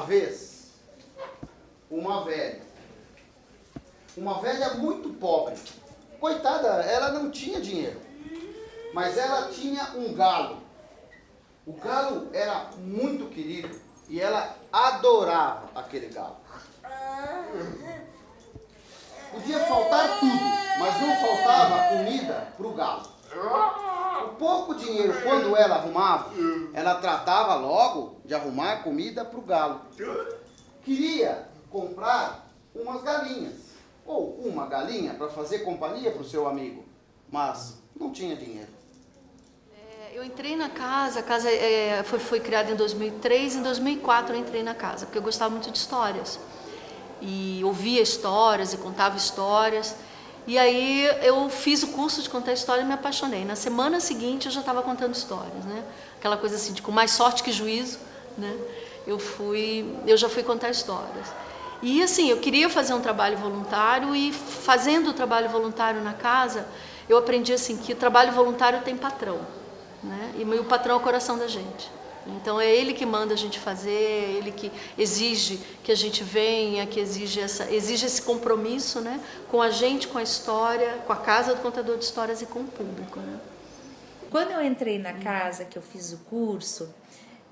vez uma velha muito pobre. Coitada, ela não tinha dinheiro, mas ela tinha um galo. O galo era muito querido e ela adorava aquele galo. Podia faltar tudo, mas não faltava comida para o galo. O pouco dinheiro, quando ela arrumava, ela tratava logo de arrumar comida para o galo. Queria comprar umas galinhas, ou uma galinha para fazer companhia para o seu amigo, mas não tinha dinheiro. Eu entrei na casa, a casa foi criada em 2003, em 2004 eu entrei na casa, porque eu gostava muito de histórias. E ouvia histórias e contava histórias. E aí eu fiz o curso de contar história e me apaixonei. Na semana seguinte eu já estava contando histórias, né? Aquela coisa assim, de com mais sorte que juízo, né? Eu já fui contar histórias. E assim, eu queria fazer um trabalho voluntário e fazendo o trabalho voluntário na casa, eu aprendi assim que o trabalho voluntário tem patrão, né? E o patrão é o coração da gente. Então é ele que manda a gente fazer, é ele que exige que a gente venha, que exige esse compromisso, né, com a gente, com a história, com a casa do contador de histórias e com o público, né? Quando eu entrei na casa, que eu fiz o curso,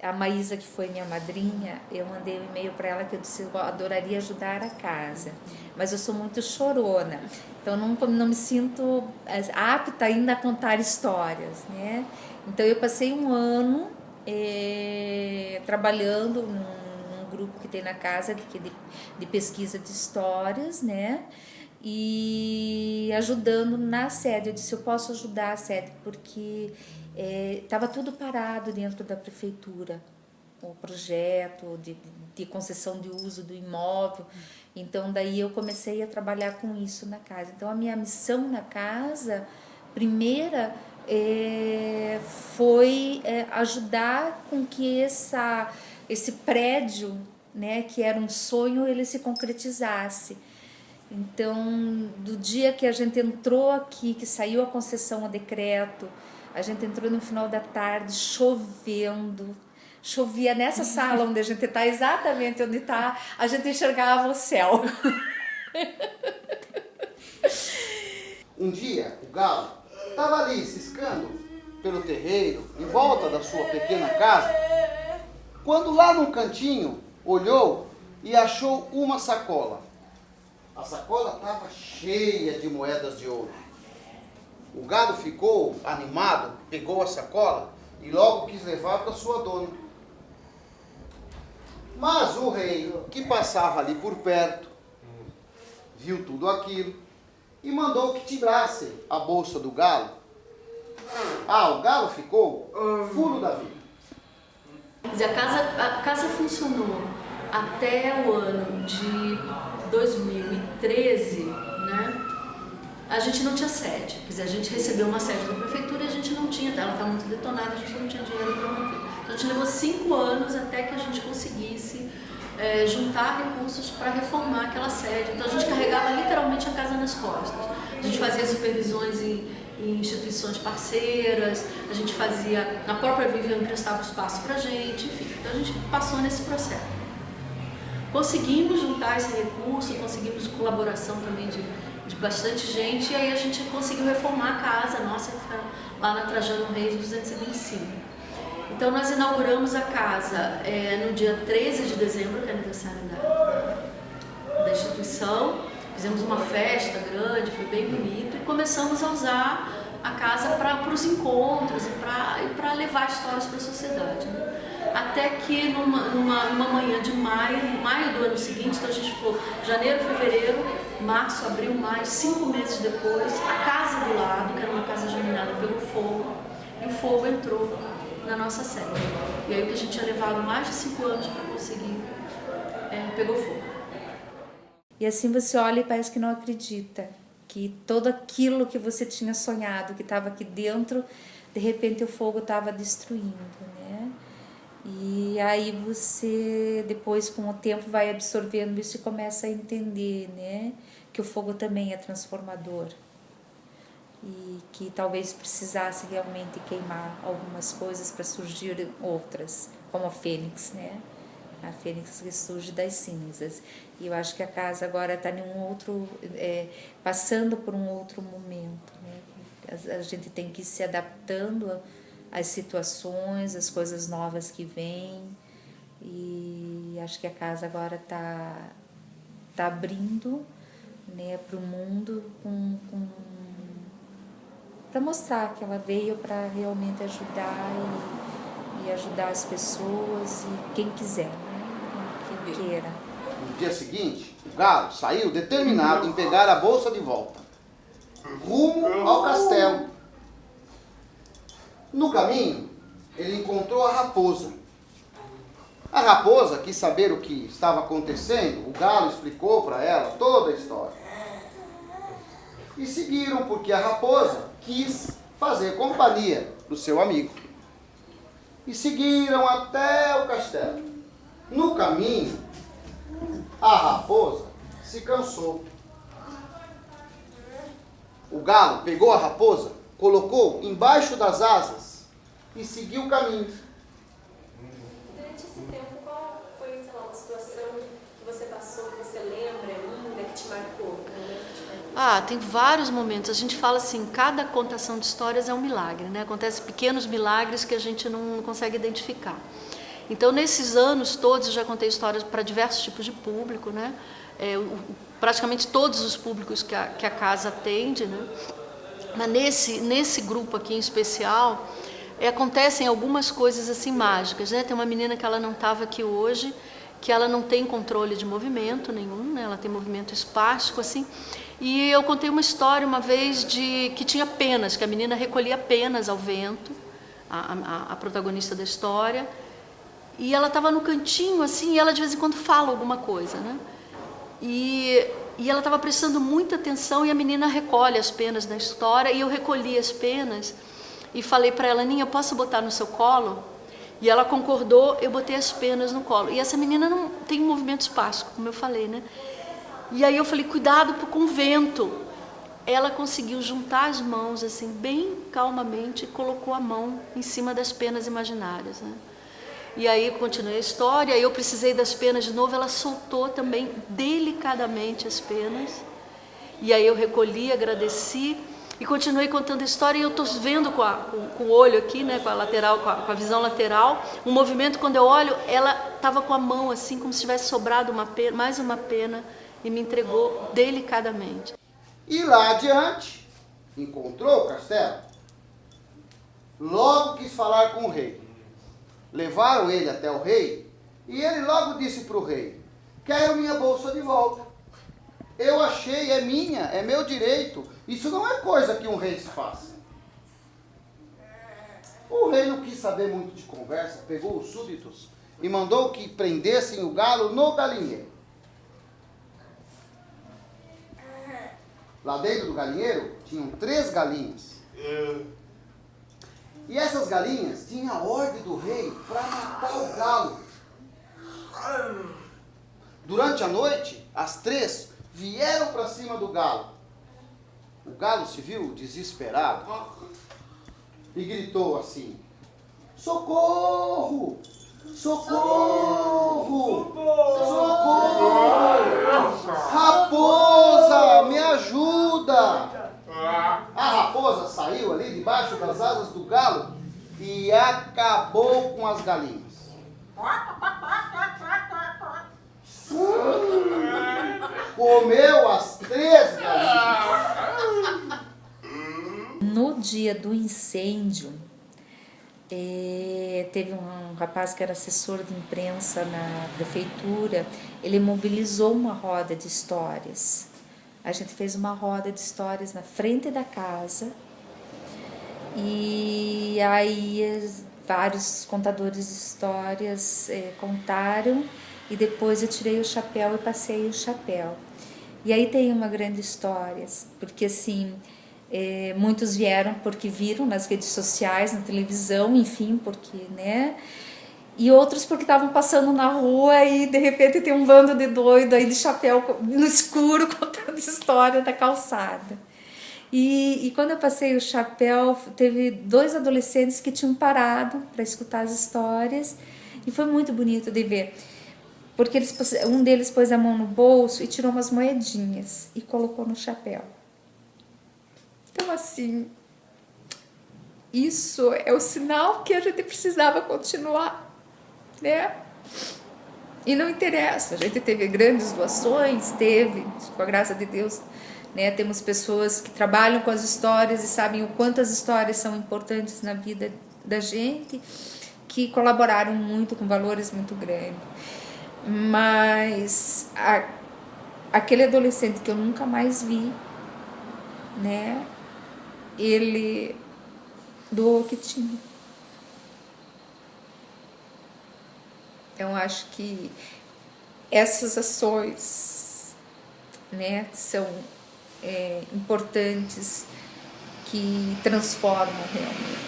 a Maísa, que foi minha madrinha, eu mandei um e-mail para ela que eu disse que eu adoraria ajudar a casa, mas eu sou muito chorona, então não me sinto apta ainda a contar histórias, né? Então eu passei um ano trabalhando num grupo que tem na casa de pesquisa de histórias, né? E ajudando na sede. Eu disse, eu posso ajudar a sede, porque estava tudo parado dentro da prefeitura, o projeto de concessão de uso do imóvel. Então daí eu comecei a trabalhar com isso na casa. Então a minha missão na casa, primeira, foi ajudar com que esse prédio, né, que era um sonho, ele se concretizasse. Então, do dia que a gente entrou aqui, que saiu a concessão, o decreto, a gente entrou no final da tarde, chovendo, chovia nessa sala onde a gente está, exatamente onde está, a gente enxergava o céu. Um dia, o galo estava ali ciscando pelo terreiro, em volta da sua pequena casa, quando lá num cantinho olhou e achou uma sacola. A sacola estava cheia de moedas de ouro. O galo ficou animado, pegou a sacola e logo quis levar para sua dona. Mas o rei, que passava ali por perto, viu tudo aquilo e mandou que tirassem a bolsa do galo. O galo ficou fulo da vida. Quer dizer, a casa funcionou até o ano de 2013, né? A gente não tinha sede, quer dizer, a gente recebeu uma sede da prefeitura e a gente não tinha, ela está muito detonada, a gente não tinha dinheiro para manter. Então, a gente levou 5 anos até que a gente conseguisse juntar recursos para reformar aquela sede. Então a gente carregava literalmente a casa nas costas. A gente fazia supervisões em instituições parceiras, a gente fazia, na própria Vivian emprestava espaço para a gente, enfim. Então a gente passou nesse processo. Conseguimos juntar esse recurso, conseguimos colaboração também de bastante gente, e aí a gente conseguiu reformar a casa nossa, lá na Trajano Reis 225. Então nós inauguramos a casa no dia 13 de dezembro, que é aniversário da instituição. Fizemos uma festa grande, foi bem bonito, e começamos a usar a casa para os encontros e para levar histórias para a sociedade, né? Até que numa manhã de maio do ano seguinte, então a gente ficou janeiro, fevereiro, março, abril, maio, 5 meses depois, a casa do lado, que era uma casa geminada, pegou fogo, e o fogo entrou na nossa sede. E aí o que a gente tinha levado mais de 5 anos para conseguir, pegou fogo. E assim você olha e parece que não acredita que tudo aquilo que você tinha sonhado, que estava aqui dentro, de repente o fogo estava destruindo, né? E aí você, depois com o tempo, vai absorvendo isso e começa a entender, né? Que o fogo também é transformador. E que talvez precisasse realmente queimar algumas coisas para surgir outras, como a fênix, né? A fênix ressurge das cinzas. E eu acho que a casa agora está em um outro, passando por um outro momento, né? A gente tem que ir se adaptando às situações, às coisas novas que vêm. E acho que a casa agora tá abrindo, né, para o mundo para mostrar que ela veio para realmente ajudar e ajudar as pessoas e quem quiser, né? Quem queira. No dia seguinte, o galo saiu determinado em pegar a bolsa de volta, rumo ao castelo. No caminho, ele encontrou a raposa. A raposa quis saber o que estava acontecendo, o galo explicou para ela toda a história. E seguiram porque a raposa quis fazer companhia do seu amigo. E seguiram até o castelo. No caminho, a raposa se cansou. O galo pegou a raposa, colocou embaixo das asas e seguiu o caminho. Durante esse tempo, qual foi, sei lá, uma situação que você passou, que você lembra ainda, que te marcou? Tem vários momentos. A gente fala assim, cada contação de histórias é um milagre, né? Acontecem pequenos milagres que a gente não consegue identificar. Então, nesses anos todos, eu já contei histórias para diversos tipos de público, né? Praticamente todos os públicos que a casa atende, né? Mas nesse grupo aqui em especial, acontecem algumas coisas assim mágicas, né? Tem uma menina que ela não estava aqui hoje, que ela não tem controle de movimento nenhum, né? Ela tem movimento espástico, assim. E eu contei uma história uma vez que tinha penas, que a menina recolhia penas ao vento, a protagonista da história, e ela estava no cantinho, assim, e ela de vez em quando fala alguma coisa, né? E ela estava prestando muita atenção e a menina recolhe as penas da história, e eu recolhi as penas e falei para ela, Aninha, eu posso botar no seu colo? E ela concordou, eu botei as penas no colo. E essa menina não tem movimento espástico, como eu falei, né? E aí eu falei, cuidado com o vento. Ela conseguiu juntar as mãos, assim, bem calmamente, e colocou a mão em cima das penas imaginárias, né? E aí eu continuei a história, aí eu precisei das penas de novo, ela soltou também delicadamente as penas. E aí eu recolhi, agradeci e continuei contando a história, e eu estou vendo com o olho aqui, né, com a lateral, com a visão lateral, um movimento, quando eu olho, ela estava com a mão assim, como se tivesse sobrado mais uma pena, e me entregou delicadamente. E lá adiante, encontrou o castelo. Logo quis falar com o rei. Levaram ele até o rei, e ele logo disse para o rei, quero minha bolsa de volta. Eu achei, é minha, é meu direito. Isso não é coisa que um rei se faça. O rei não quis saber muito de conversa, pegou os súditos e mandou que prendessem o galo no galinheiro. Lá dentro do galinheiro tinham 3 galinhas. E essas galinhas tinham a ordem do rei para matar o galo. Durante a noite, as 3 vieram para cima do galo. O galo se viu desesperado e gritou assim, socorro! Socorro! Socorro! Raposa, me ajuda! A raposa saiu ali debaixo das asas do galo e acabou com as galinhas. Comeu as 3 galinhas. No dia do incêndio, teve um rapaz que era assessor de imprensa na prefeitura, ele mobilizou uma roda de histórias. A gente fez uma roda de histórias na frente da casa e aí vários contadores de histórias contaram e depois eu tirei o chapéu e passei o chapéu. E aí tem uma grande história, porque assim, muitos vieram porque viram nas redes sociais, na televisão, enfim, porque, né? E outros porque estavam passando na rua e de repente tem um bando de doido aí de chapéu no escuro contando história da calçada. E quando eu passei o chapéu, teve 2 adolescentes que tinham parado para escutar as histórias e foi muito bonito de ver. Porque um deles pôs a mão no bolso e tirou umas moedinhas e colocou no chapéu. Então, assim, isso é o sinal que a gente precisava continuar, né? E não interessa, a gente teve grandes doações, com a graça de Deus, né? Temos pessoas que trabalham com as histórias e sabem o quanto as histórias são importantes na vida da gente, que colaboraram muito com valores muito grandes. Mas aquele adolescente que eu nunca mais vi, né? Ele doou o que tinha. Então, acho que essas ações, né, são importantes, que transformam realmente.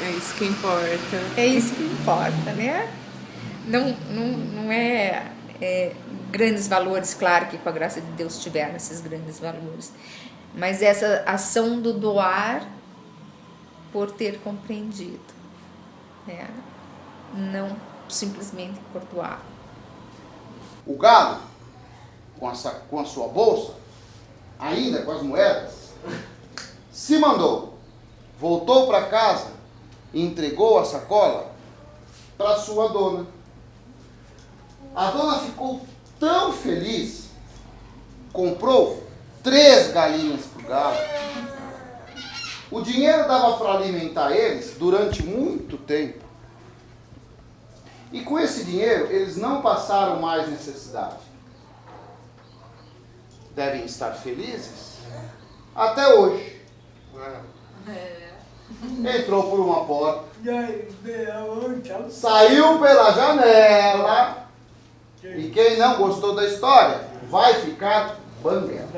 É isso que importa. É isso que importa, né? Não é grandes valores, claro que com a graça de Deus tiveram esses grandes valores, mas essa ação do doar por ter compreendido, né? Não simplesmente por doar. O galo, com a sua bolsa, ainda com as moedas, se mandou, voltou para casa e entregou a sacola para sua dona. A dona ficou tão feliz, comprou 3 galinhas para o galo. O dinheiro dava para alimentar eles durante muito tempo. E com esse dinheiro, eles não passaram mais necessidade. Devem estar felizes até hoje. Entrou por uma porta, saiu pela janela, e quem não gostou da história vai ficar banguela.